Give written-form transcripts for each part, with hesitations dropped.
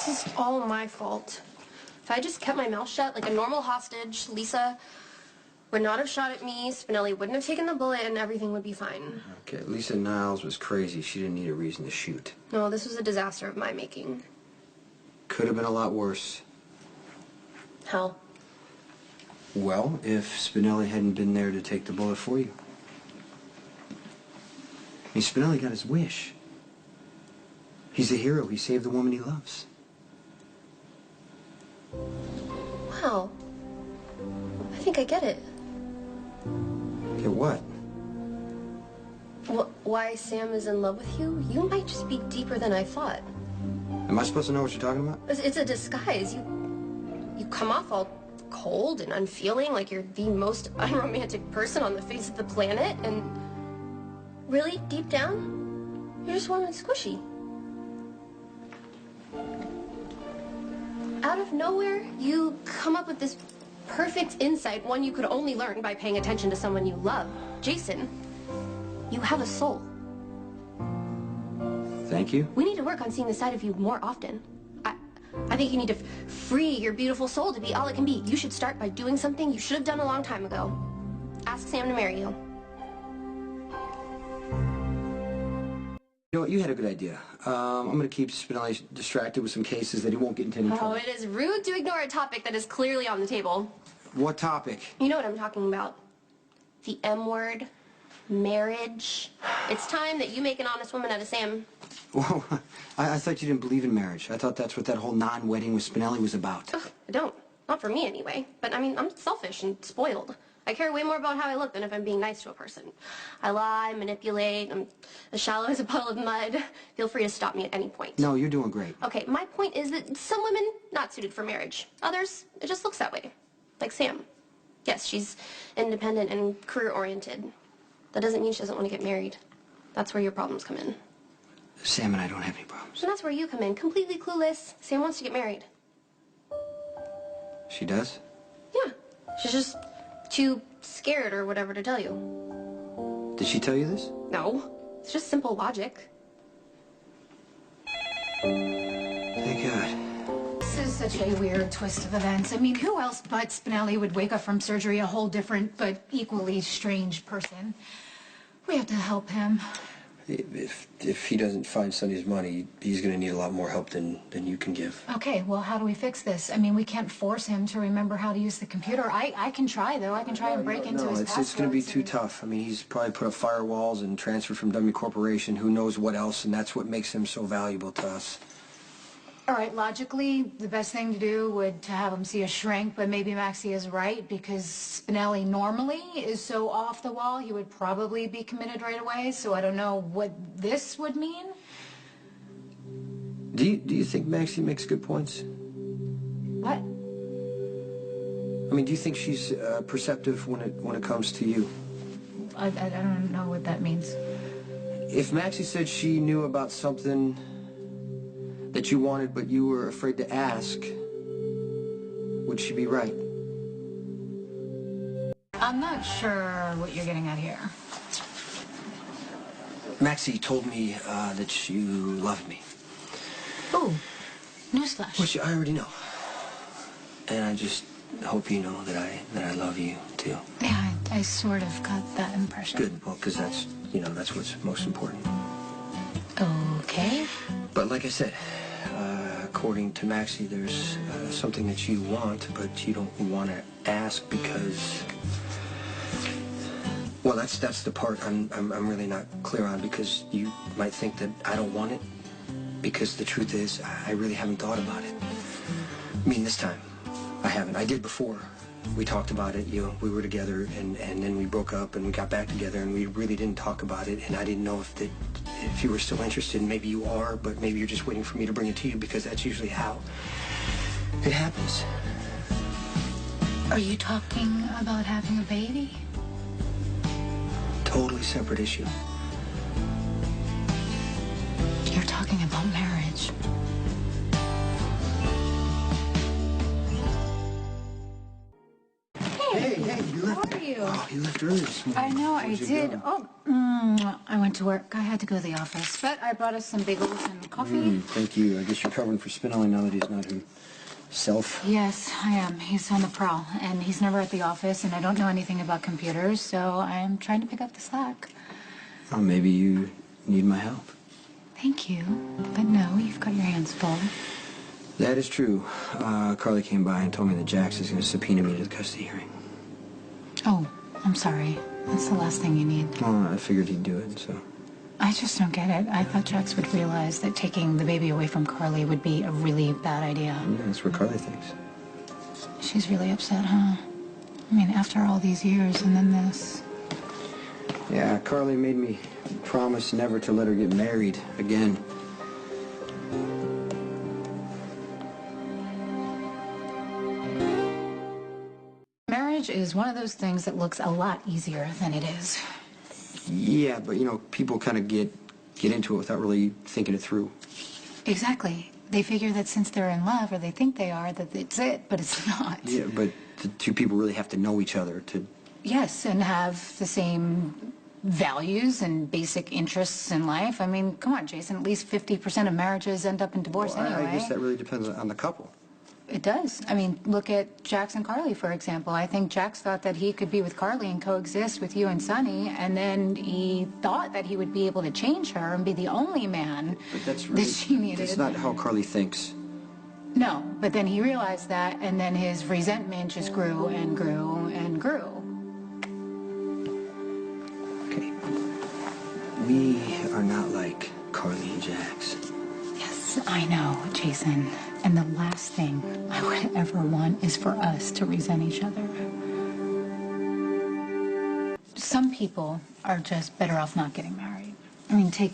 This is all my fault. If I just kept my mouth shut like a normal hostage, Lisa would not have shot at me, Spinelli wouldn't have taken the bullet, and everything would be fine. Okay, Lisa Niles was crazy. She didn't need a reason to shoot. No, this was a disaster of my making. Could have been a lot worse. How? Well, if Spinelli hadn't been there to take the bullet for you. I mean, Spinelli got his wish. He's a hero. He saved the woman he loves. Wow. I think I get it. Get what? Why Sam is in love with you? You might just be deeper than I thought. Am I supposed to know what you're talking about? It's a disguise. You come off all cold and unfeeling, like you're the most unromantic person on the face of the planet, and really, deep down, you're just warm and squishy. Out of nowhere, you come up with this perfect insight, one you could only learn by paying attention to someone you love. Jason, you have a soul. Thank you. We need to work on seeing the side of you more often. I think you need to free your beautiful soul to be all it can be. You should start by doing something you should have done a long time ago. Ask Sam to marry you. You know what? You had a good idea. I'm going to keep Spinelli distracted with some cases that he won't get into any trouble. Oh, it is rude to ignore a topic that is clearly on the table. What topic? You know what I'm talking about. The M word. Marriage. It's time that you make an honest woman out of Sam. Well, I thought you didn't believe in marriage. I thought that's what that whole non-wedding with Spinelli was about. Ugh, I don't. Not for me, anyway. But, I mean, I'm selfish and spoiled. I care way more about how I look than if I'm being nice to a person. I lie, manipulate, I'm as shallow as a puddle of mud. Feel free to stop me at any point. No, you're doing great. Okay, my point is that some women, not suited for marriage. Others, it just looks that way. Like Sam. Yes, she's independent and career-oriented. That doesn't mean she doesn't want to get married. That's where your problems come in. Sam and I don't have any problems. And that's where you come in, completely clueless. Sam wants to get married. She does? Yeah. She's just too scared or whatever to tell you. Did she tell you this? No. It's just simple logic. Thank God. This is such a weird twist of events. I mean, who else but Spinelli would wake up from surgery a whole different but equally strange person? We have to help him. If he doesn't find Sonny's money, he's going to need a lot more help than you can give. Okay, well, how do we fix this? I mean, we can't force him to remember how to use the computer. I can try, though. I can try and break into his passwords. It's going to be too tough. I mean, he's probably put up firewalls and transferred from W Corporation, who knows what else, and that's what makes him so valuable to us. All right, logically, the best thing to do would to have him see a shrink, but maybe Maxie is right, because Spinelli normally is so off the wall, he would probably be committed right away, so I don't know what this would mean. Do you think Maxie makes good points? What? I mean, do you think she's perceptive when it comes to you? I don't know what that means. If Maxie said she knew about something that you wanted but you were afraid to ask, would she be right? I'm not sure what you're getting at here. Maxie told me that you loved me. Oh, newsflash. Which I already know. And I just hope you know that I love you too. Yeah, I sort of got that impression. Good, well, because that's what's most important. Okay. But like I said, according to Maxie, there's something that you want, but you don't want to ask because, well, that's the part I'm really not clear on, because you might think that I don't want it, because the truth is I really haven't thought about it. I mean, this time I haven't. I did before. We talked about it, we were together, and then we broke up and we got back together, and we really didn't talk about it, and I didn't know if you were still interested. Maybe you are, but maybe you're just waiting for me to bring it to you, because that's usually how it happens. Are you talking about having a baby? Totally separate issue. You're talking about marriage. Hey, you left. How are you? Oh, you left early this morning. I know, I Where'd you did. go? Oh, I went to work. I had to go to the office. But I brought us some bagels and coffee. Thank you. I guess you're covering for Spinelli now that he's not himself. Yes, I am. He's on the prowl, and he's never at the office, and I don't know anything about computers, so I'm trying to pick up the slack. Oh, maybe you need my help. Thank you. But no, you've got your hands full. That is true. Carly came by and told me that Jax is going to subpoena me to the custody hearing. Oh, I'm sorry. That's the last thing you need. Well, I figured he'd do it, so... I just don't get it. I thought Jax would realize that taking the baby away from Carly would be a really bad idea. Yeah, that's what Carly thinks. She's really upset, huh? I mean, after all these years and then this. Yeah, Carly made me promise never to let her get married again. Marriage is one of those things that looks a lot easier than it is. Yeah, but, you know, people kind of get into it without really thinking it through. Exactly. They figure that since they're in love, or they think they are, that it's it, but it's not. Yeah, but the two people really have to know each other to... Yes, and have the same values and basic interests in life. I mean, come on, Jason, at least 50% of marriages end up in divorce Well, anyway. I guess that really depends on the couple. It does. I mean, look at Jax and Carly, for example. I think Jax thought that he could be with Carly and coexist with you and Sonny, and then he thought that he would be able to change her and be the only man But that's really... that she needed. That's not how Carly thinks. No, but then he realized that, and then his resentment just grew and grew and grew. Okay. We are not like Carly and Jax. Yes, I know, Jason. And the last thing I would ever want is for us to resent each other. Some people are just better off not getting married. I mean, take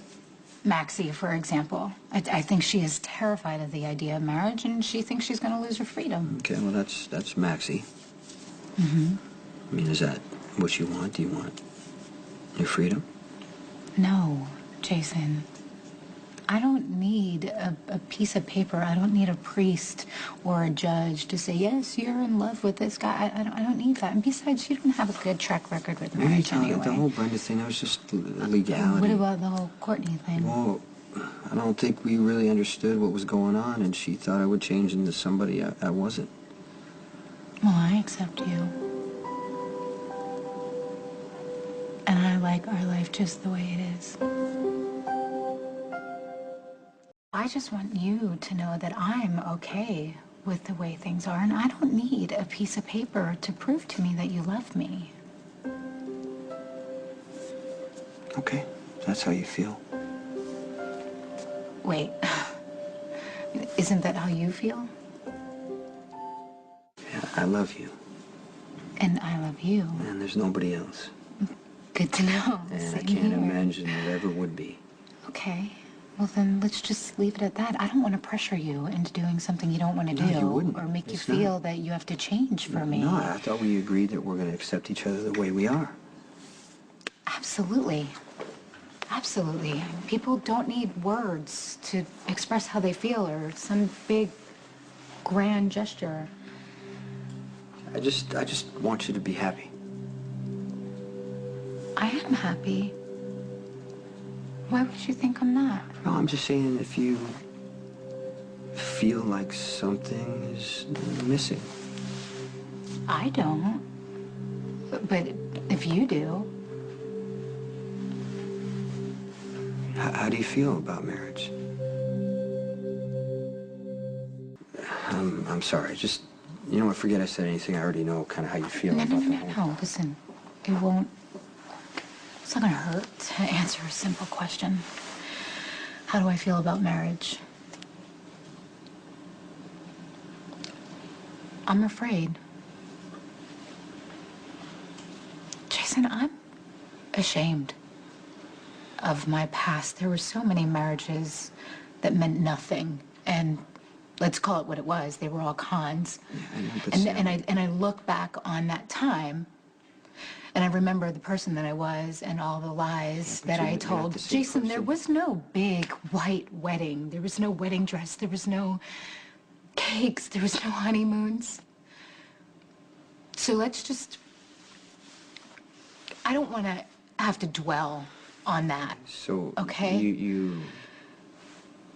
Maxie, for example. I think she is terrified of the idea of marriage, and she thinks she's going to lose her freedom. Okay, well, that's Maxie. Mm-hmm. I mean, is that what you want? Do you want your freedom? No, Jason. I don't need a piece of paper. I don't need a priest or a judge to say, yes, you're in love with this guy. I don't need that. And besides, you don't have a good track record with marriage anyway. The whole Brenda thing, that was just legality. What about the whole Courtney thing? Well, I don't think we really understood what was going on, and she thought I would change into somebody I wasn't. Well, I accept you. And I like our life just the way it is. I just want you to know that I'm okay with the way things are, and I don't need a piece of paper to prove to me that you love me. Okay, that's how you feel. Wait, isn't that how you feel? Yeah, I love you. And I love you. And there's nobody else. Good to know. And I Same can't here. imagine there ever would be. Okay. Well, then let's just leave it at that. I don't want to pressure you into doing something you don't want to do. No, you wouldn't. Or make you It's feel not. that you have to change for me. No, I thought we agreed that we're going to accept each other the way we are. Absolutely. Absolutely. People don't need words to express how they feel or some big, grand gesture. I just want you to be happy. I am happy. Why would you think I'm not? No, I'm just saying if you feel like something is missing. I don't. But if you do... How do you feel about marriage? I'm sorry. Just, you know what, forget I said anything. I already know kind of how you feel about the whole... No. Listen, it won't... It's not gonna hurt to answer a simple question. How do I feel about marriage? I'm afraid. Jason, I'm ashamed of my past. There were so many marriages that meant nothing, and let's call it what it was. They were all cons. Yeah, I know, but And I look back on that time, and I remember the person that I was and all the lies that I told. Jason, there was no big white wedding. There was no wedding dress. There was no cakes. There was no honeymoons. So let's just I don't want to have to dwell on that. So, okay? You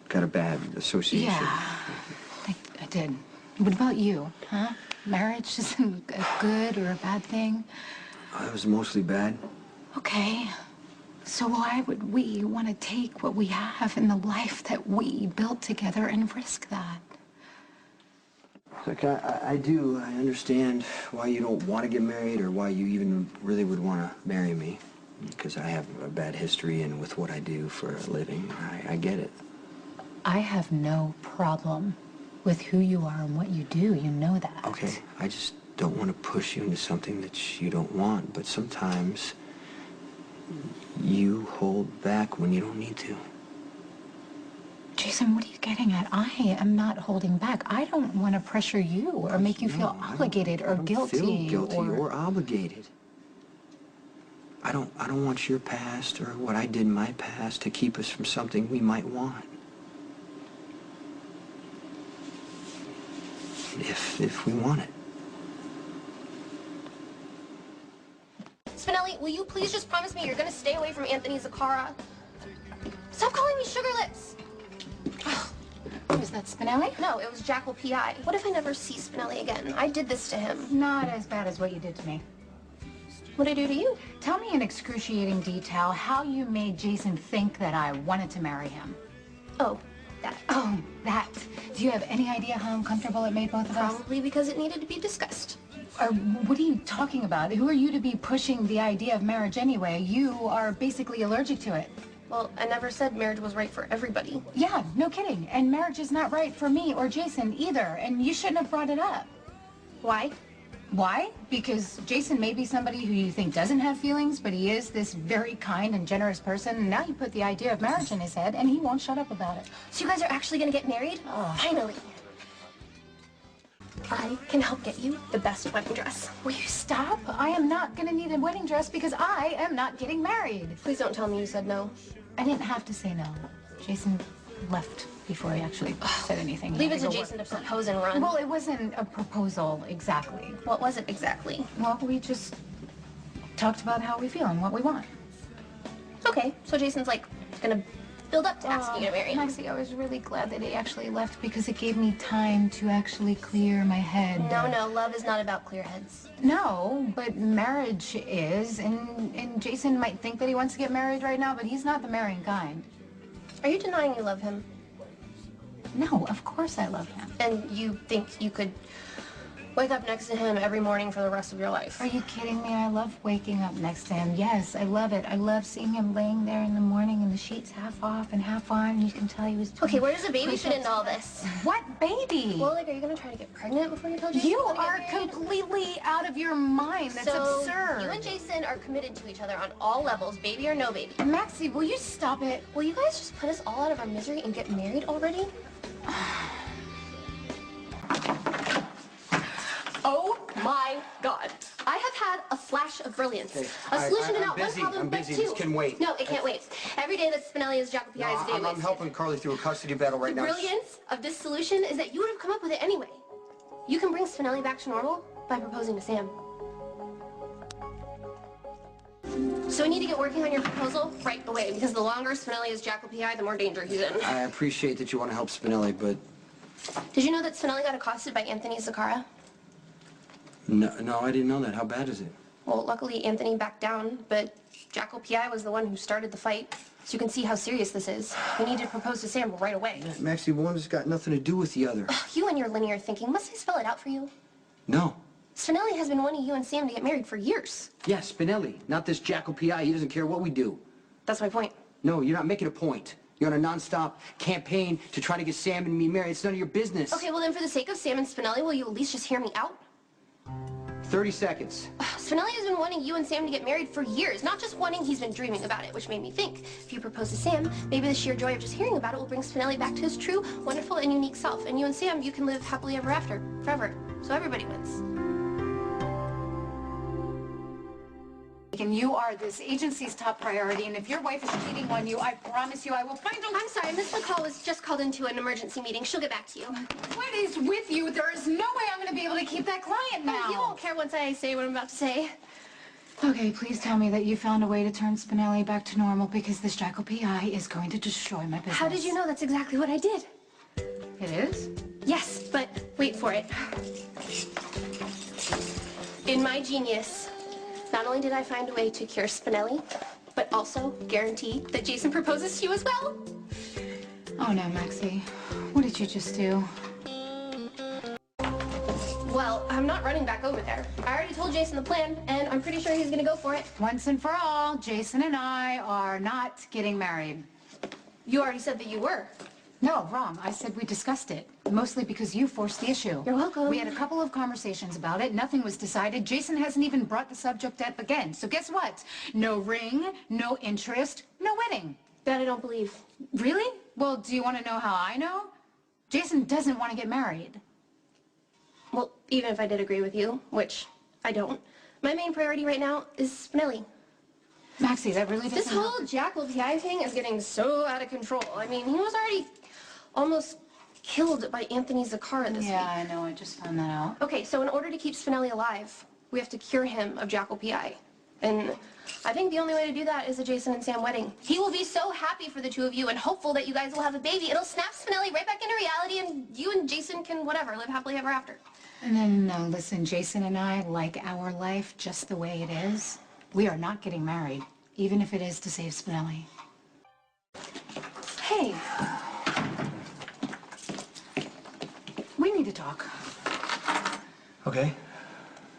got a bad association? Yeah, I did. What about you, huh? Marriage isn't a good or a bad thing? It was mostly bad. Okay. So why would we want to take what we have in the life that we built together and risk that? Look, I understand why you don't want to get married or why you even really would want to marry me. Because I have a bad history and with what I do for a living. I get it. I have no problem with who you are and what you do. You know that. Okay, I just don't want to push you into something that you don't want. But sometimes you hold back when you don't need to. Jason, what are you getting at? I am not holding back. I don't want to pressure you or make you feel obligated or guilty. I don't feel guilty or obligated. I don't want your past or what I did in my past to keep us from something we might want. If we want it. Spinelli, will you please just promise me you're gonna stay away from Anthony Zaccara? Stop calling me Sugar Lips! Was that Spinelli? No, it was Jackal P.I. What if I never see Spinelli again? I did this to him. Not as bad as what you did to me. What'd I do to you? Tell me in excruciating detail how you made Jason think that I wanted to marry him. Oh, that. Oh, that. Do you have any idea how uncomfortable it made both of us? Probably because it needed to be discussed. What are you talking about? Who are you to be pushing the idea of marriage anyway? You are basically allergic to it. Well, I never said marriage was right for everybody. Yeah, no kidding. And marriage is not right for me or Jason either. And you shouldn't have brought it up. Why? Why? Because Jason may be somebody who you think doesn't have feelings, but he is this very kind and generous person. And now you put the idea of marriage in his head, and he won't shut up about it. So you guys are actually gonna get married? Oh. Finally. I can help get you the best wedding dress. Will you stop? I am not going to need a wedding dress because I am not getting married. Please don't tell me you said no. I didn't have to say no. Jason left before he actually said anything. Leave it to Jason to propose and run. Well, it wasn't a proposal exactly. What was it exactly? Well, we just talked about how we feel and what we want. Okay, so Jason's like gonna build up to asking you to marry him. Maxie, I was really glad that he actually left because it gave me time to actually clear my head. No, love is not about clear heads. No, but marriage is, and Jason might think that he wants to get married right now, but he's not the marrying kind. Are you denying you love him? No, of course I love him. And you think you could wake up next to him every morning for the rest of your life? Are you kidding me? I love waking up next to him. Yes, I love it. I love seeing him laying there in the morning and the sheets half off and half on, and you can tell he was doing Okay, where does a baby fit into all this? What baby? Well, like, are you gonna try to get pregnant before you tell Jason? You are completely out of your mind. That's absurd. You and Jason are committed to each other on all levels, baby or no baby. Maxie, will you stop it? Will you guys just put us all out of our misery and get married already? Oh my God. I have had a flash of brilliance. Okay. A solution to I'm not busy. one problem, I'm busy. but two. This can wait. No, it can't wait. Every day that Spinelli is Jackal P.I. is a day I'm wasted. helping Carly through a custody battle right The now. brilliance of this solution is that you would have come up with it anyway. You can bring Spinelli back to normal by proposing to Sam. So we need to get working on your proposal right away, because the longer Spinelli is Jackal P.I., the more danger he's in. I appreciate that you want to help Spinelli, but... Did you know that Spinelli got accosted by Anthony Zaccara? No, I didn't know that. How bad is it? Well, luckily Anthony backed down, but Jackal P.I. was the one who started the fight. So you can see how serious this is. We need to propose to Sam right away. Maxie, one's got nothing to do with the other. Ugh, you and your linear thinking. Must I spell it out for you? No. Spinelli has been wanting you and Sam to get married for years. Yeah, Spinelli, not this Jackal P.I. He doesn't care what we do. That's my point. No, you're not making a point. You're on a non-stop campaign to try to get Sam and me married. It's none of your business. Okay, well then for the sake of Sam and Spinelli, will you at least just hear me out? 30 seconds. Spinelli has been wanting you and Sam to get married for years. Not just wanting, he's been dreaming about it, which made me think, if you propose to Sam, maybe the sheer joy of just hearing about it will bring Spinelli back to his true, wonderful, and unique self. And you and Sam, you can live happily ever after, forever. So everybody wins. And you are this agency's top priority, and if your wife is cheating on you, I promise you I will find out. I'm sorry, Miss McCall was just called into an emergency meeting. She'll get back to you. What is with you? There is no way I'm going to be able to keep that client now. You won't care once I say what I'm about to say. Okay, please tell me that you found a way to turn Spinelli back to normal because this Jackal PI is going to destroy my business. How did you know that's exactly what I did? It is? Yes, but wait for it. In my genius, not only did I find a way to cure Spinelli, but also guarantee that Jason proposes to you as well. Oh no, Maxie. What did you just do? Well, I'm not running back over there. I already told Jason the plan, and I'm pretty sure he's gonna go for it. Once and for all, Jason and I are not getting married. You already said that you were. No, wrong. I said we discussed it, mostly because you forced the issue. You're welcome. We had a couple of conversations about it. Nothing was decided. Jason hasn't even brought the subject up again. So guess what? No ring, no interest, no wedding. That I don't believe. Really? Well, do you want to know how I know? Jason doesn't want to get married. Well, even if I did agree with you, which I don't, my main priority right now is Spinelli. Maxie, that really doesn't This whole Jackal PI thing is getting so out of control. I mean, he was already almost killed by Anthony Zaccara this week. Yeah, I know. I just found that out. Okay, so in order to keep Spinelli alive, we have to cure him of Jackal PI. And I think the only way to do that is a Jason and Sam wedding. He will be so happy for the two of you and hopeful that you guys will have a baby. It'll snap Spinelli right back into reality and you and Jason can, whatever, live happily ever after. No, listen, Jason and I like our life just the way it is. We are not getting married, even if it is to save Spinelli. Hey. We need to talk. Okay.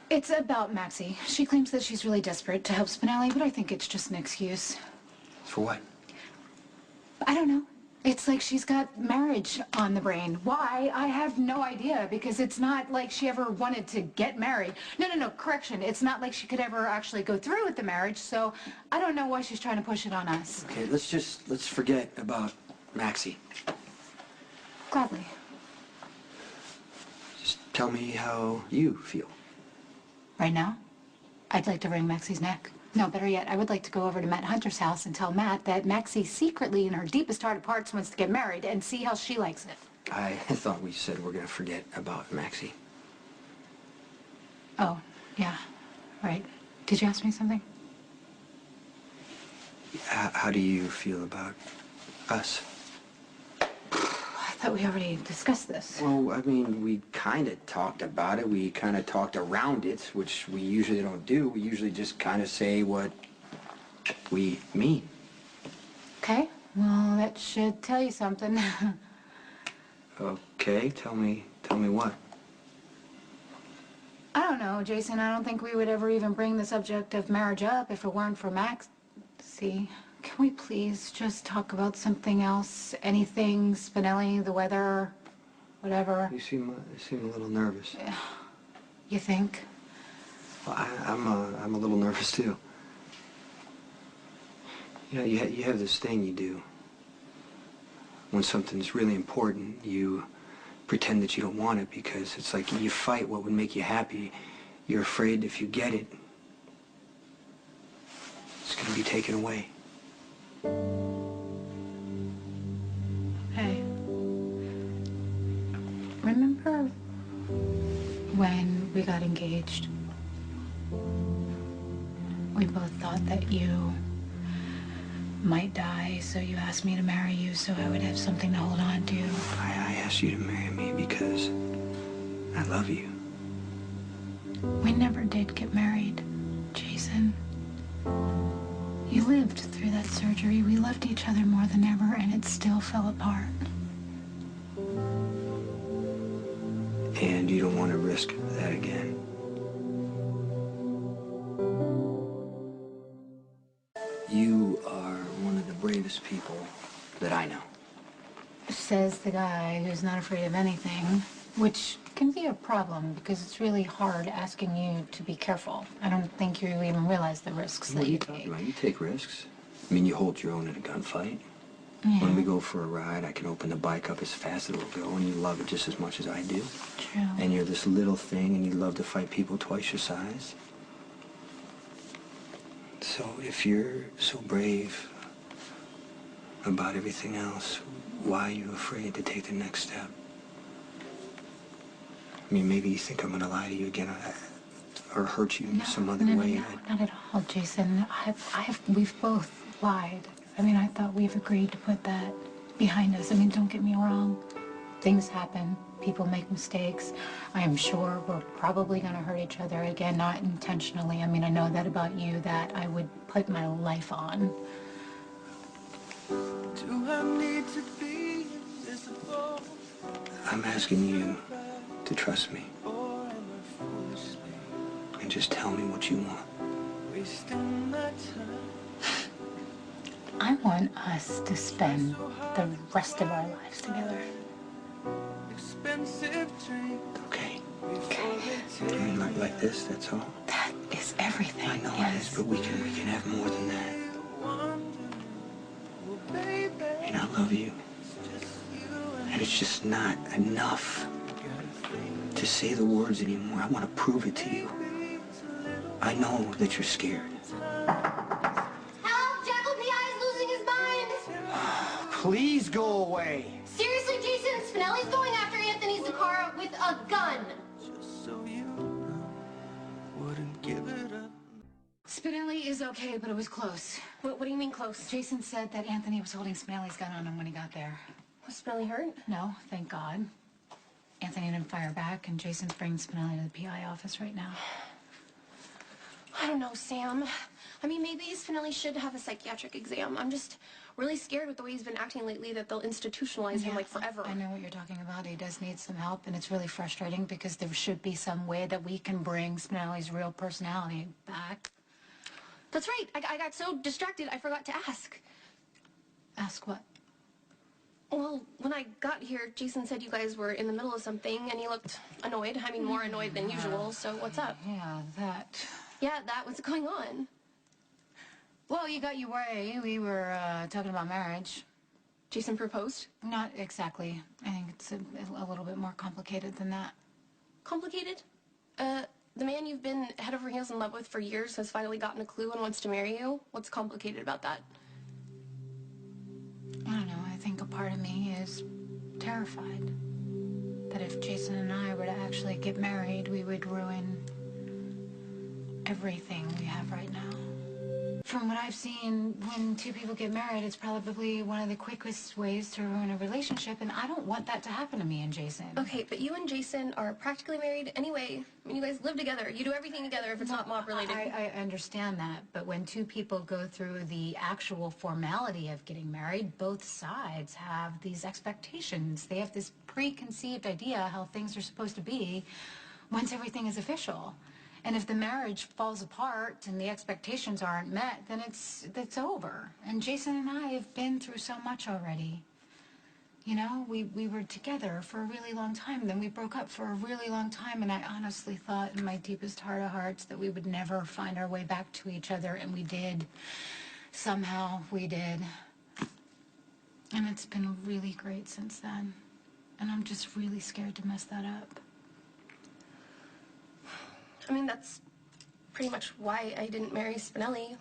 It's about Maxie. She claims that she's really desperate to help Spinelli, but I think it's just an excuse. For what? I don't know. It's like she's got marriage on the brain. Why? I have no idea, because it's not like she ever wanted to get married. No, correction. It's not like she could ever actually go through with the marriage, so I don't know why she's trying to push it on us. Okay, let's forget about Maxie. Gladly. Just tell me how you feel. Right now, I'd like to wring Maxie's neck. No, better yet, I would like to go over to Matt Hunter's house and tell Matt that Maxie secretly, in her deepest heart of hearts, wants to get married and see how she likes it. I thought we said we're gonna forget about Maxie. Oh, yeah, right. Did you ask me something? How do you feel about us? I thought we already discussed this. Well, I mean, we kind of talked about it. We kind of talked around it, which we usually don't do. We usually just kind of say what we mean. Okay, well, that should tell you something. Okay, tell me what? I don't know, Jason. I don't think we would ever even bring the subject of marriage up if it weren't for Max. See, can we please just talk about something else? Anything, Spinelli, the weather, whatever. You seem a little nervous. You think? Well, I'm a little nervous too. You know, you have this thing you do. When something's really important, you pretend that you don't want it because it's like you fight what would make you happy. You're afraid if you get it, it's going to be taken away. Hey. Remember when we got engaged? We both thought that you might die, so you asked me to marry you so I would have something to hold on to. I asked you to marry me because I love you. We never did get married, Jason. You lived through that surgery. We loved each other more than ever, and it still fell apart. And you don't want to risk that again. You are one of the bravest people that I know. Says the guy who's not afraid of anything, which can be a problem because it's really hard asking you to be careful. I don't think you even realize the risks What that are you you talking take. about? You take risks. I mean, you hold your own in a gunfight. Yeah. When we go for a ride, I can open the bike up as fast as it'll go, and you love it just as much as I do. True. And you're this little thing, and you love to fight people twice your size. So if you're so brave about everything else, why are you afraid to take the next step? I mean, maybe you think I'm gonna lie to you again. or hurt you in some other no, way. No, not at all, Jason. We've both lied. I mean, I thought we've agreed to put that behind us. I mean, don't get me wrong. Things happen. People make mistakes. I am sure we're probably going to hurt each other again, not intentionally. I mean, I know that about you, that I would put my life on. Do I need to be invisible? I'm asking you to trust me Or am I foolishly and just tell me what you want. wasting my time? I want us to spend the rest of our lives together. Expensive drink. Okay. Before they take Like this, that's all. That is everything. I know yes. it is, but we can have more than that. the wonder. Well, baby, And I love you. it's just you And it's just not enough gotta think. to say the words anymore. I want to prove it to you. I know that you're scared. Help! Jackal P.I. is losing his mind! Please go away. Seriously, Jason, Spinelli's going after Anthony Zaccara with a gun. Just so you know, wouldn't give it up. Spinelli is okay, but it was close. What do you mean close? Jason said that Anthony was holding Spinelli's gun on him when he got there. Was Spinelli hurt? No, thank God. Anthony didn't fire back, and Jason's bringing Spinelli to the PI office right now. I don't know, Sam. I mean, maybe Spinelli should have a psychiatric exam. I'm just really scared with the way he's been acting lately that they'll institutionalize him like forever. I know what you're talking about. He does need some help, and it's really frustrating because there should be some way that we can bring Spinelli's real personality back. That's right. I got so distracted I forgot to ask. Ask what? Well, when I got here, Jason said you guys were in the middle of something, and he looked annoyed. I mean, more annoyed than usual, so what's up? Yeah, that. Yeah, what's going on? Well, you got your way. We were talking about marriage. Jason proposed? Not exactly. I think it's a little bit more complicated than that. Complicated? The man you've been head over heels in love with for years has finally gotten a clue and wants to marry you? What's complicated about that? I don't know. I think a part of me is terrified that if Jason and I were to actually get married, we would ruin everything we have right now. From what I've seen, when two people get married, it's probably one of the quickest ways to ruin a relationship, and I don't want that to happen to me and Jason. Okay, but you and Jason are practically married anyway. I mean, you guys live together. You do everything together if it's not mob-related. I understand that, but when two people go through the actual formality of getting married, both sides have these expectations. They have this preconceived idea how things are supposed to be once everything is official. And if the marriage falls apart and the expectations aren't met, then it's over. And Jason and I have been through so much already. You know, we were together for a really long time, then we broke up for a really long time, and I honestly thought in my deepest heart of hearts that we would never find our way back to each other, and we did. Somehow we did. And it's been really great since then. And I'm just really scared to mess that up. I mean, that's pretty much why I didn't marry Spinelli.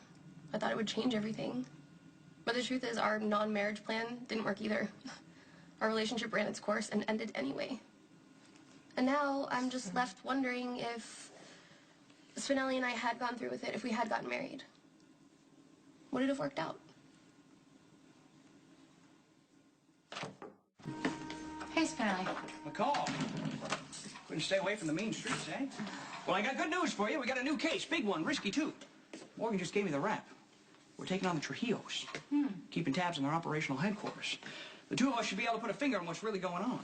I thought it would change everything. But the truth is, our non-marriage plan didn't work either. Our relationship ran its course and ended anyway. And now I'm just left wondering if Spinelli and I had gone through with it, if we had gotten married. Would it have worked out? Hey, Spinelli. McCall. Couldn't stay away from the mean streets, eh? Well, I got good news for you. We got a new case. Big one. Risky, too. Morgan just gave me the rap. We're taking on the Trujillos. Keeping tabs on their operational headquarters. The two of us should be able to put a finger on what's really going on.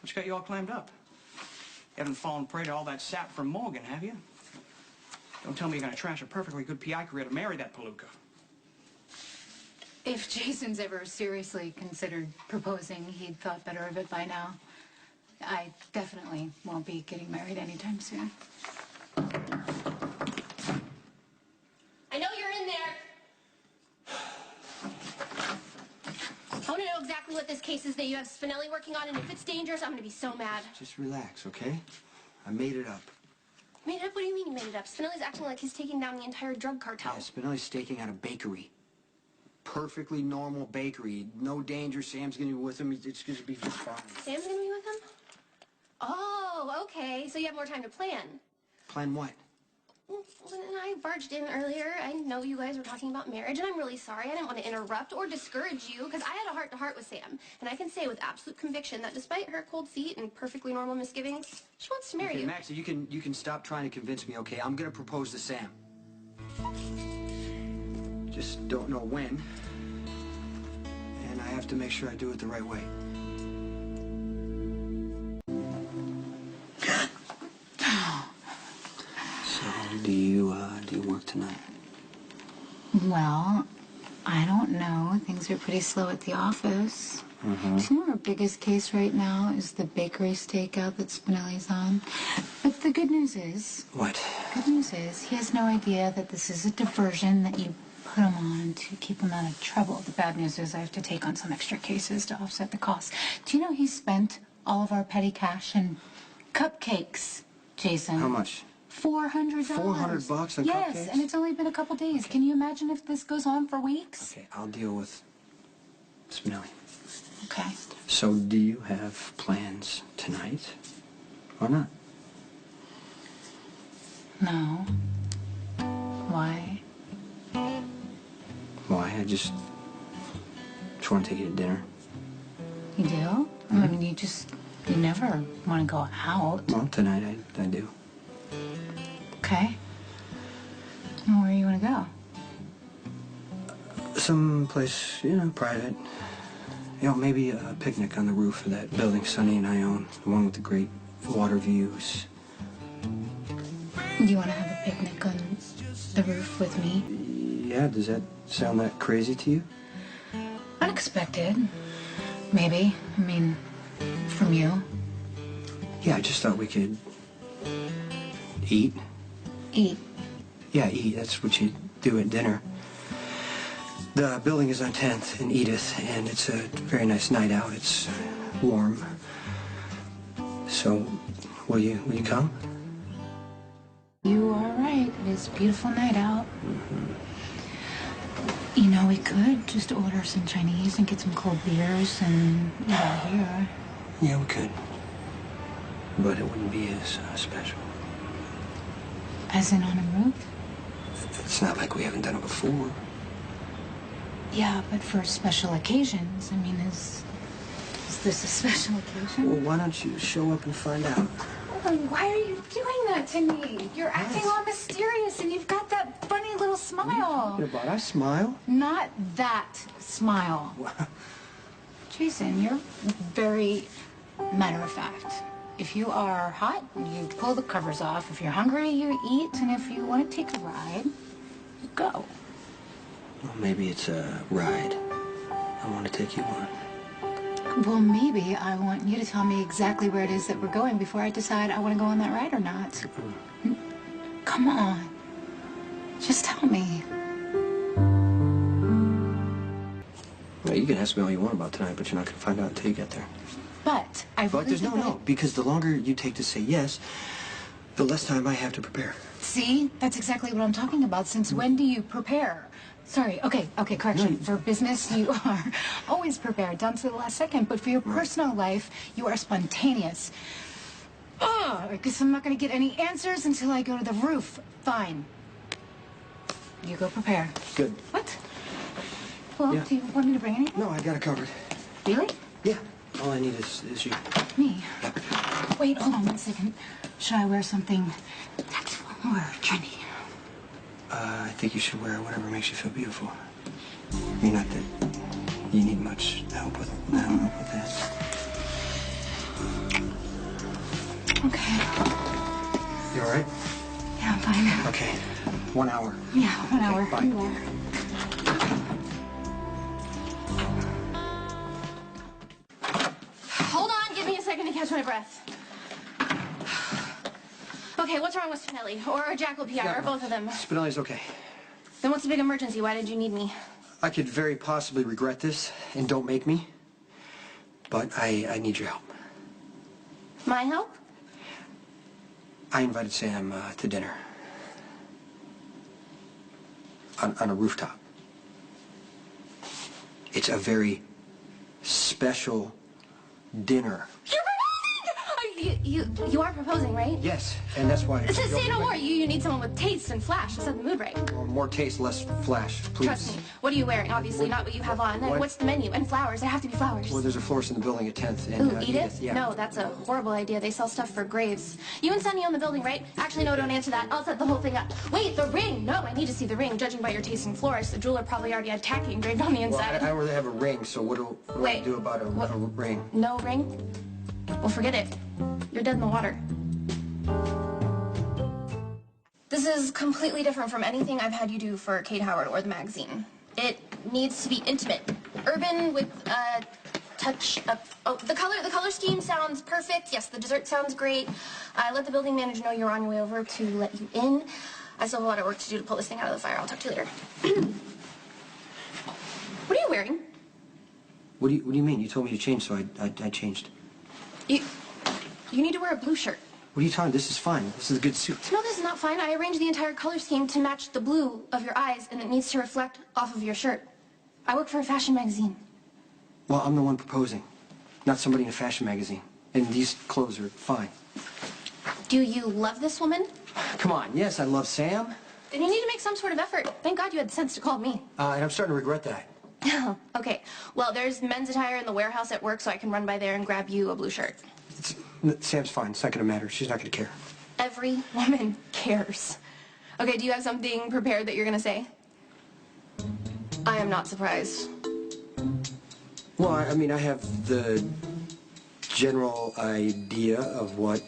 What's got you all climbed up? You haven't fallen prey to all that sap from Morgan, have you? Don't tell me you're going to trash a perfectly good PI career to marry that palooka. If Jason's ever seriously considered proposing, he'd thought better of it by now. I definitely won't be getting married anytime soon. I know you're in there. I want to know exactly what this case is that you have Spinelli working on, and if it's dangerous, I'm going to be so mad. Just relax, okay? I made it up. Made it up? What do you mean you made it up? Spinelli's acting like he's taking down the entire drug cartel. Yeah, Spinelli's staking out a bakery. Perfectly normal bakery. No danger. Sam's gonna be with him. It's gonna be just fine. Sam's going to be with him? Oh, okay. So you have more time to plan. Plan what? When I barged in earlier, I know you guys were talking about marriage, and I'm really sorry. I didn't want to interrupt or discourage you, because I had a heart-to-heart with Sam. And I can say with absolute conviction that despite her cold feet and perfectly normal misgivings, she wants to marry you. Maxie, you can stop trying to convince me, okay? I'm gonna propose to Sam. Just don't know when. And I have to make sure I do it the right way. So, do you work tonight? Well, I don't know. Things are pretty slow at the office. Mm-hmm. Do you know our biggest case right now is the bakery stakeout that Spinelli's on? But the good news is... What? Good news is he has no idea that this is a diversion that you put him on to keep him out of trouble. The bad news is I have to take on some extra cases to offset the costs. Do you know he spent all of our petty cash in cupcakes, Jason? How much? $400. $400 on yes, cupcakes? and it's only been a couple days. Okay. Can you imagine if this goes on for weeks? Okay, I'll deal with Spinelli. Okay. So, do you have plans tonight? Or not? No. Why? Why? I just want to take you to dinner. You do? Mm-hmm. I mean, you never want to go out. Well, tonight I do. Okay. Well, where do you want to go? Someplace, private. Maybe a picnic on the roof of that building Sonny and I own. The one with the great water views. Do you want to have a picnic on the roof with me? Yeah, does that sound that crazy to you? Unexpected. Maybe. I mean, from you. Yeah, I just thought we could eat. Eat. Yeah, eat. That's what you do at dinner. The building is on 10th and Edith, and it's a very nice night out. It's warm. So, will you come? You are right. It is a beautiful night out. Mm-hmm. You know, we could just order some Chinese and get some cold beers and eat out here. Yeah, we could. But it wouldn't be as special. As in on a roof? It's not like we haven't done it before. Yeah, but for special occasions. I mean, is this a special occasion? Well, why don't you show up and find out? Oh, why are you doing that to me? You're acting all mysterious and you've got that funny little smile. What are you talking about? I smile. Not that smile. Jason, you're very matter of fact. If you are hot, you pull the covers off. If you're hungry, you eat. And if you want to take a ride, you go. Well, maybe it's a ride. I want to take you on. Well, maybe I want you to tell me exactly where it is that we're going before I decide I want to go on that ride or not. Come on. Just tell me. Well, you can ask me all you want about tonight, but you're not going to find out until you get there. But I But really there's think no, because the longer you take to say yes, the less time I have to prepare. See? That's exactly what I'm talking about. Since when do you prepare? Sorry, okay, correction. For business, you are always prepared, down to the last second. But for your personal life, you are spontaneous. Oh, I guess I'm not going to get any answers until I go to the roof. Fine. You go prepare. Good. What? Well, Yeah. do you want me to bring anything? No, I got it covered. Really? Yeah. All I need is you. Me? Yeah. Wait, hold on one second. Should I wear something tactful or trendy? I think you should wear whatever makes you feel beautiful. I mean, not that you need much help with that. Okay. You all right? Yeah, I'm fine. Okay. 1 hour. Yeah, 1 hour. bye. You are. Hold on, give me a second to catch my breath. Okay, what's wrong with Spinelli? Or Jackal PR, or both of them? Spinelli's okay. Then what's the big emergency? Why did you need me? I could very possibly regret this, and don't make me, but I need your help. My help? I invited Sam to dinner. On a rooftop. It's a very special dinner. You're amazing! You are proposing, right? Yes, and that's why. Say no more. You need someone with taste and flash to set the mood right. Well, more taste, less flash, please. Trust me. What are you wearing? Obviously not what you have on. And what's the menu? And flowers. There have to be flowers. Well, there's a florist in the building at 10th. And, Ooh, Edith? Yeah. No, that's a horrible idea. They sell stuff for graves. You and Sonny own the building, right? Actually, no, don't answer that. I'll set the whole thing up. Wait, the ring! No, I need to see the ring. Judging by your taste in florists, the jeweler probably already had tacky engraved on the inside. Well, I really have a ring, so what do I do about a ring? No ring? Well, forget it. You're dead in the water. This is completely different from anything I've had you do for Kate Howard or the magazine. It needs to be intimate, urban with a touch of... Oh, the color scheme sounds perfect. Yes, the dessert sounds great. I let the building manager know you're on your way over to let you in. I still have a lot of work to do to pull this thing out of the fire. I'll talk to you later. What are you wearing? What do you mean? You told me to change, so I changed. You need to wear a blue shirt. What are you talking? This is fine. This is a good suit. No, this is not fine. I arranged the entire color scheme to match the blue of your eyes, and it needs to reflect off of your shirt. I work for a fashion magazine. Well, I'm the one proposing, not somebody in a fashion magazine. And these clothes are fine. Do you love this woman? Come on. Yes, I love Sam. Then you need to make some sort of effort. Thank God you had the sense to call me. And I'm starting to regret that. Okay. Well, there's men's attire in the warehouse at work, so I can run by there and grab you a blue shirt. Sam's fine. It's not going to matter. She's not going to care. Every woman cares. Okay, do you have something prepared that you're going to say? I am not surprised. Well, I mean, I have the general idea of what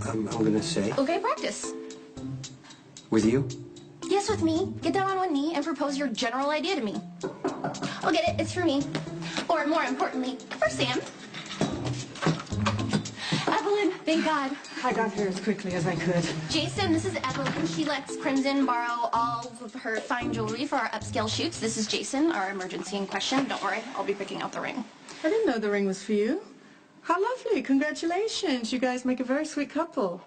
I'm going to say. Okay, practice. With you? Yes, with me. Get down on one knee and propose your general idea to me. I'll get it. It's for me. Or, more importantly, for Sam. Evelyn, thank God. I got here as quickly as I could. Jason, this is Evelyn. She lets Crimson borrow all of her fine jewelry for our upscale shoots. This is Jason, our emergency in question. Don't worry, I'll be picking out the ring. I didn't know the ring was for you. How lovely. Congratulations. You guys make a very sweet couple.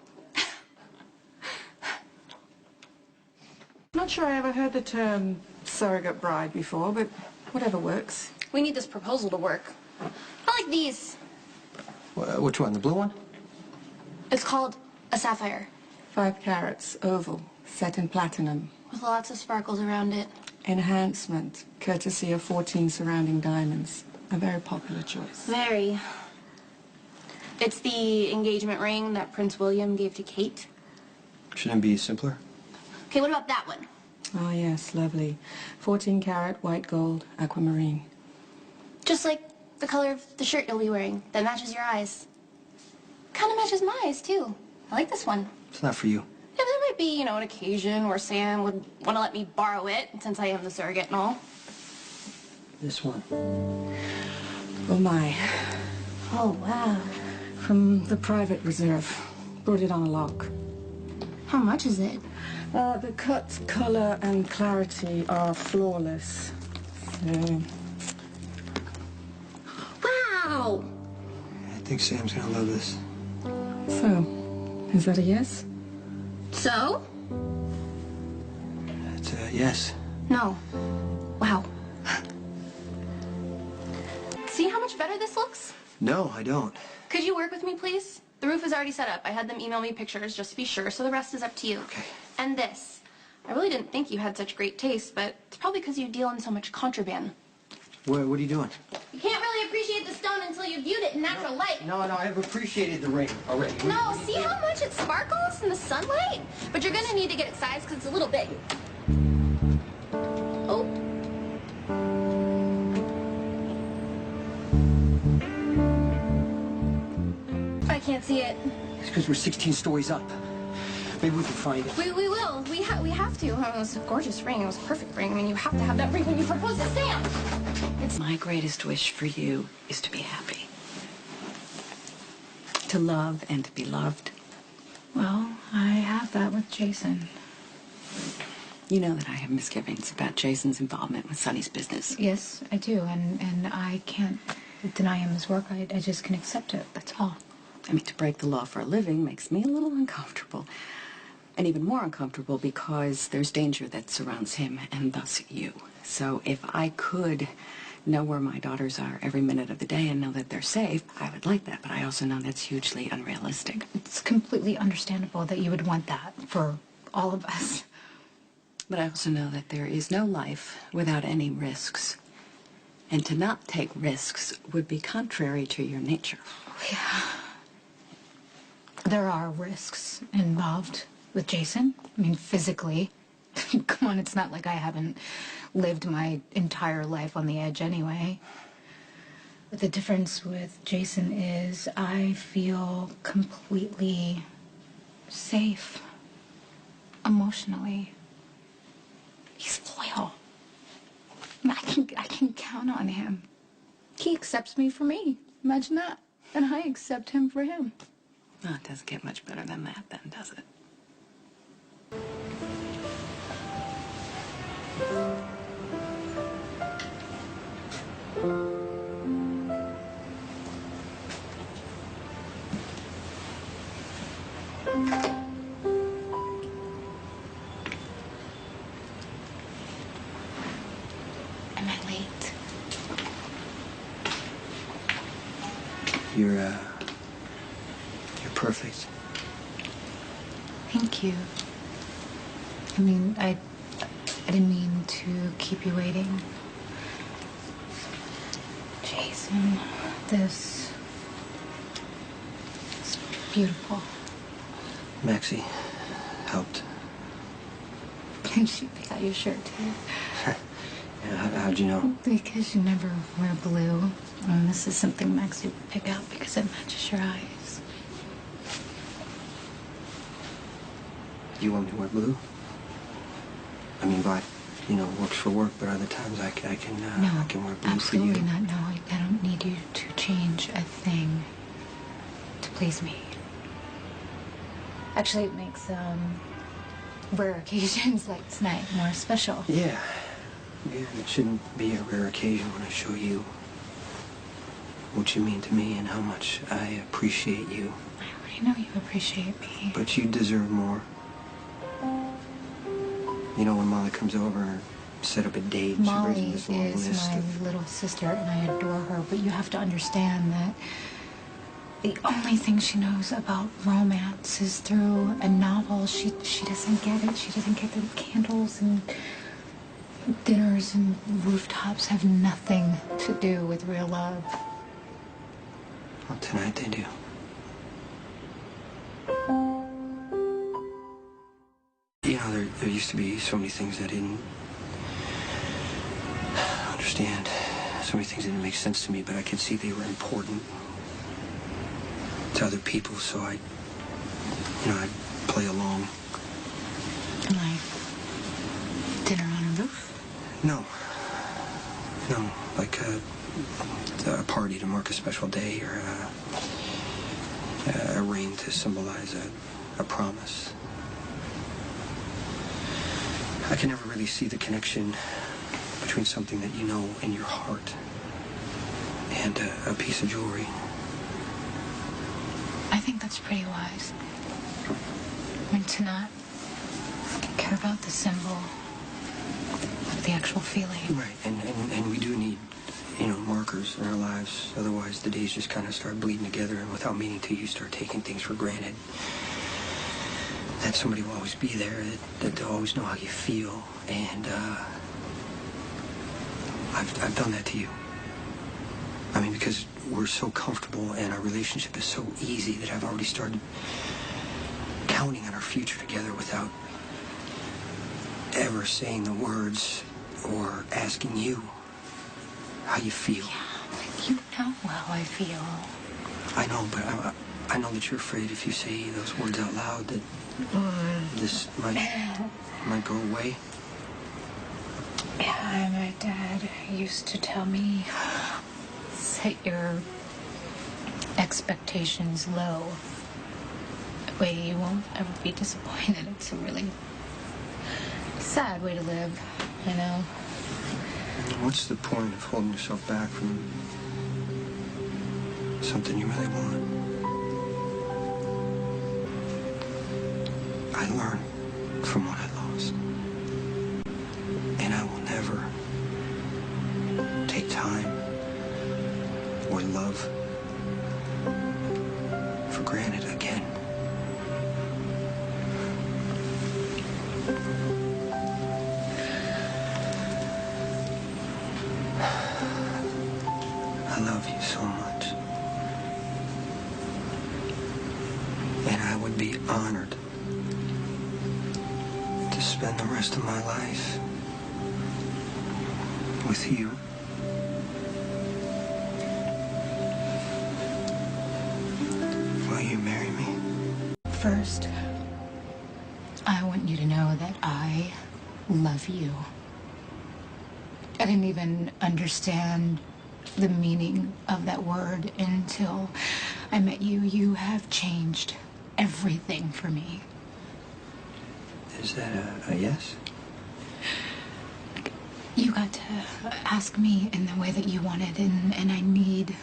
Not sure I ever heard the term surrogate bride before, but whatever works. We need this proposal to work. I like these. Which one? The blue one? It's called a sapphire. 5 carats, oval, set in platinum. With lots of sparkles around it. Enhancement, courtesy of 14 surrounding diamonds. A very popular choice. Very. It's the engagement ring that Prince William gave to Kate. Shouldn't it be simpler? Okay, what about that one? Oh, yes, lovely. 14 carat, white gold, aquamarine. Just like the color of the shirt you'll be wearing that matches your eyes. Kind of matches my eyes, too. I like this one. It's not for you. Yeah, there might be, an occasion where Sam would want to let me borrow it, since I am the surrogate and all. This one. Oh, my. Oh, wow. From the private reserve. Brought it on a lock. How much is it? The cut, color, and clarity are flawless. So... Wow! I think Sam's going to love this. So, is that a yes? So? It's a yes. No. Wow. See how much better this looks? No, I don't. Could you work with me, please? The roof is already set up. I had them email me pictures just to be sure, so the rest is up to you. Okay. And this. I really didn't think you had such great taste, but it's probably because you deal in so much contraband. What are you doing? You can't really appreciate the stone until you've viewed it in natural light. No, I've appreciated the ring already. No, see how much it sparkles in the sunlight? But you're gonna need to get it sized because it's a little big. Oh. I can't see it. It's because we're 16 stories up. Maybe we can find it. We will. We have to. It was a gorgeous ring. It was a perfect ring. I mean, you have to have that ring when you propose to Sam. My greatest wish for you is to be happy. To love and to be loved. Well, I have that with Jason. You know that I have misgivings about Jason's involvement with Sonny's business. Yes, I do, and I can't deny him his work. I just can accept it, that's all. I mean, to break the law for a living makes me a little uncomfortable. And even more uncomfortable because there's danger that surrounds him and thus you. So if I could know where my daughters are every minute of the day and know that they're safe, I would like that, but I also know that's hugely unrealistic. It's completely understandable that you would want that for all of us. But I also know that there is no life without any risks. And to not take risks would be contrary to your nature. Yeah. There are risks involved with Jason. I mean, physically. Come on, it's not like I haven't lived my entire life on the edge anyway. But the difference with Jason is I feel completely safe emotionally. He's loyal. I can count on him. He accepts me for me. Imagine that. And I accept him for him. Well, it doesn't get much better than that then, does it? Am I late? You're perfect. Thank you. I mean, I didn't mean to keep you waiting. Jason, this is beautiful. Maxie helped. She picked out your shirt, too. Yeah, how'd you know? Because you never wear blue. And this is something Maxie would pick out because it matches your eyes. You want me to wear blue? I mean, black, works for work, but other times I can wear blue Absolutely for you. not. No, I don't need you to change a thing to please me. Actually, it makes rare occasions like tonight more special. Yeah, it shouldn't be a rare occasion when I show you what you mean to me and how much I appreciate you. I already know you appreciate me. But you deserve more. When Molly comes over and set up a date, she brings Molly me this long is list my of... little sister, and I adore her, but you have to understand that the only thing she knows about romance is through a novel. She doesn't get it. She doesn't get that candles and dinners and rooftops have nothing to do with real love. Well, tonight they do. There used to be so many things I didn't understand. So many things that didn't make sense to me, but I could see they were important to other people, so I'd play along. Like dinner on a roof? No, like a party to mark a special day, or a ring to symbolize a promise. I can never really see the connection between something that you know in your heart and a piece of jewelry. I think that's pretty wise. And to not care about the symbol, but the actual feeling. Right, and we do need, markers in our lives. Otherwise, the days just kind of start bleeding together, and without meaning to, you start taking things for granted. That somebody will always be there, that they'll always know how you feel, and I've done that to you. I mean, because we're so comfortable and our relationship is so easy that I've already started counting on our future together without ever saying the words or asking you how you feel. Yeah, you know how I feel. I know, but I know that you're afraid if you say those words out loud that this might go away. Yeah, my dad used to tell me, set your expectations low. That way you won't ever be disappointed. It's a really sad way to live, you know? What's the point of holding yourself back from something you really want? I learned from what I lost. And I will never take time love for granted again. I love you so much. And I would be honored to spend the rest of my life with you. Will you marry me? First, I want you to know that I love you. I didn't even understand the meaning of that word until I met you. You have changed everything for me. Is that a yes? You got to ask me in the way that you wanted, and I need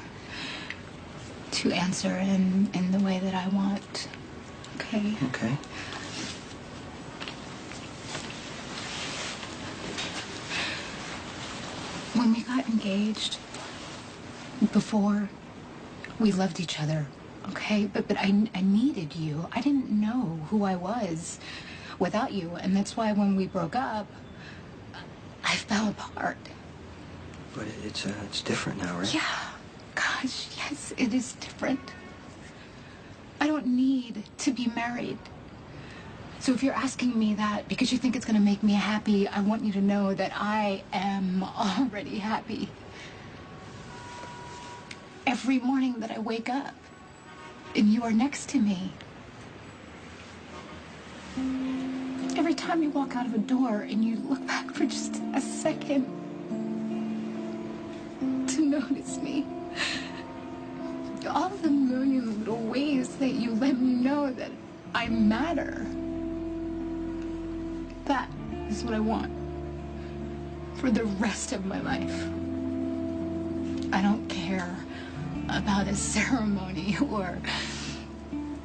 to answer in the way that I want. Okay? Okay. When we got engaged, before we loved each other, okay? But I needed you. I didn't know who I was without you, and that's why when we broke up, I fell apart. But it's different now, right? Yeah. Gosh, yes, it is different. I don't need to be married. So if you're asking me that because you think it's going to make me happy, I want you to know that I am already happy. Every morning that I wake up and you are next to me. Every time you walk out of a door and you look back for just a second to notice me. All the million little ways that you let me know that I matter. That is what I want for the rest of my life. I don't care about a ceremony or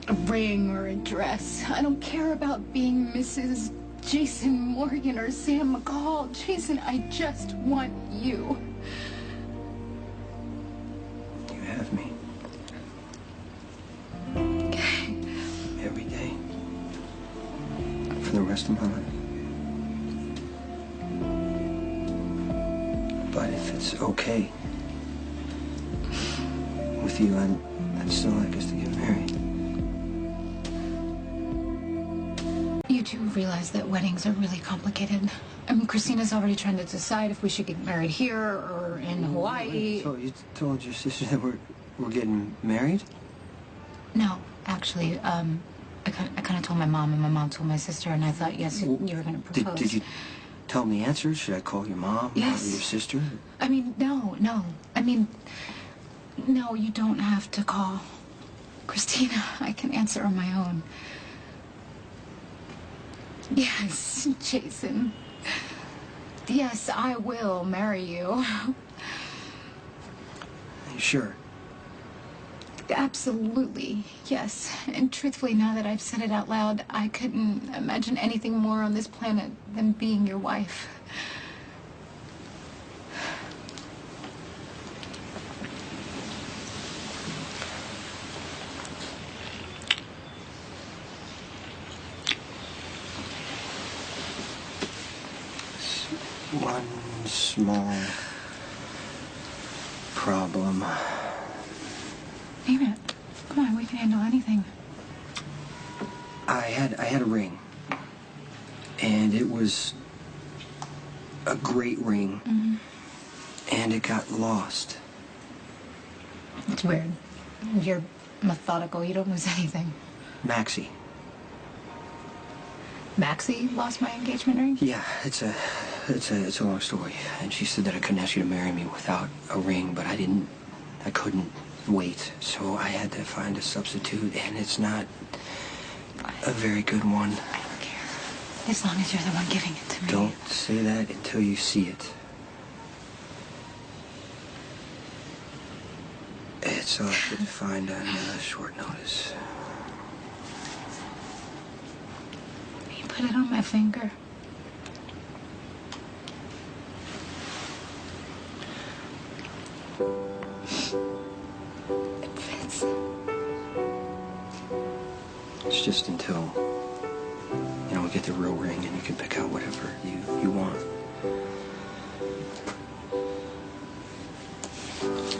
a ring or a dress. I don't care about being Mrs. Jason Morgan or Sam McCall. Jason, I just want you. You have me. Okay. Every day. For the rest of my life. But if it's okay with you, I'd still like us to get married. You two realize that weddings are really complicated. I mean, Christina's already trying to decide if we should get married here or in Hawaii. So you told your sister that we're getting married? No, actually, I kind of told my mom, and my mom told my sister, and I thought, yes, you were going to propose. Did you tell them the answer? Should I call your mom Yes. or your sister? I mean, no. I mean, no, you don't have to call Christina. I can answer on my own. Yes, Jason. Yes, I will marry you. Are you sure? Absolutely, yes. And truthfully, now that I've said it out loud, I couldn't imagine anything more on this planet than being your wife. One small problem. Name it. Come on, we can handle anything. I had a ring, and it was a great ring, and it got lost. It's weird. You're methodical. You don't lose anything. Maxie. Maxie lost my engagement ring? Yeah, it's a long story, and she said that I couldn't ask you to marry me without a ring, but I couldn't wait, so I had to find a substitute, and it's not a very good one. I don't care. As long as you're the one giving it to me. Don't say that until you see it. It's all I could find on short notice. You put it on my finger. It's just until, you know, we get the real ring and you can pick out whatever you want.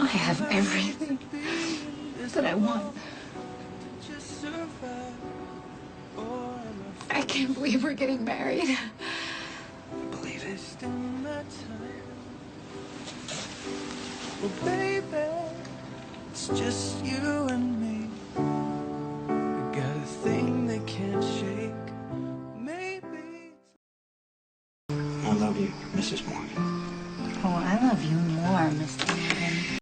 I have everything that I want. I can't believe we're getting married. Believe it. Well, baby, it's just you and me. We got a thing they can't shake. Maybe. I love you, Mrs. Morgan. Oh, I love you more, Mr. Morgan.